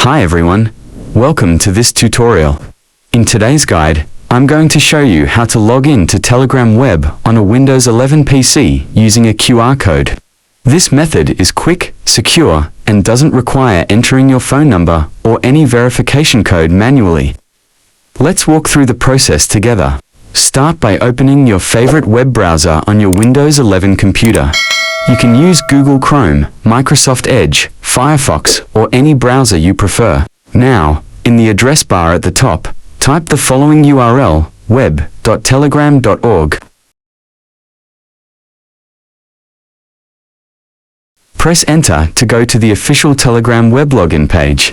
Hi everyone, welcome to this tutorial. In today's guide, I'm going to show you how to log in to Telegram Web on a Windows 11 PC using a QR code. This method is quick, secure, and doesn't require entering your phone number or any verification code manually. Let's walk through the process together. Start by opening your favorite web browser on your Windows 11 computer. You can use Google Chrome, Microsoft Edge, Firefox, or any browser you prefer. Now, in the address bar at the top, type the following URL, web.telegram.org. Press Enter to go to the official Telegram web login page.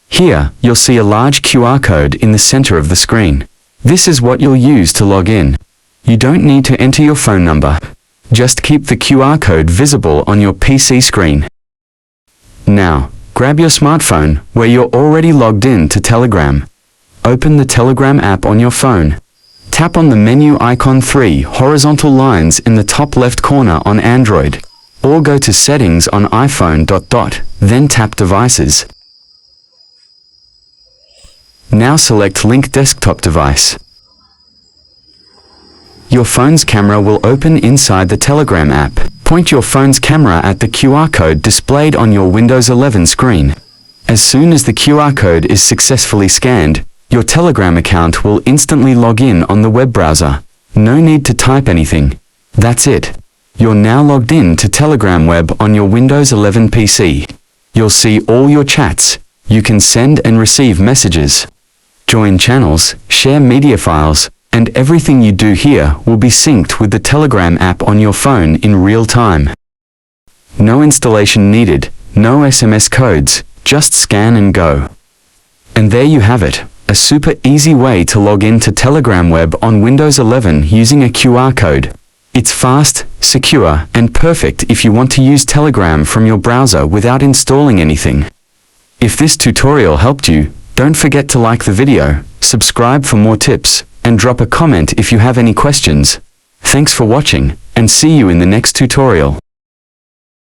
Here, you'll see a large QR code in the center of the screen. This is what you'll use to log in. You don't need to enter your phone number. Just keep the QR code visible on your PC screen. Now, grab your smartphone where you're already logged in to Telegram. Open the Telegram app on your phone. Tap on the menu icon 3 horizontal lines in the top left corner on Android, or go to Settings on iPhone. Then tap Devices. Now select Link Desktop Device. Your phone's camera will open inside the Telegram app. Point your phone's camera at the QR code displayed on your Windows 11 screen. As soon as the QR code is successfully scanned, your Telegram account will instantly log in on the web browser. No need to type anything. That's it. You're now logged in to Telegram Web on your Windows 11 PC. You'll see all your chats. You can send and receive messages, join channels, share media files, and everything you do here will be synced with the Telegram app on your phone in real time. No installation needed, no SMS codes, just scan and go. And there you have it, a super easy way to log in to Telegram Web on Windows 11 using a QR code. It's fast, secure, and perfect if you want to use Telegram from your browser without installing anything. If this tutorial helped you, don't forget to like the video, subscribe for more tips, and drop a comment if you have any questions. Thanks for watching, and see you in the next tutorial.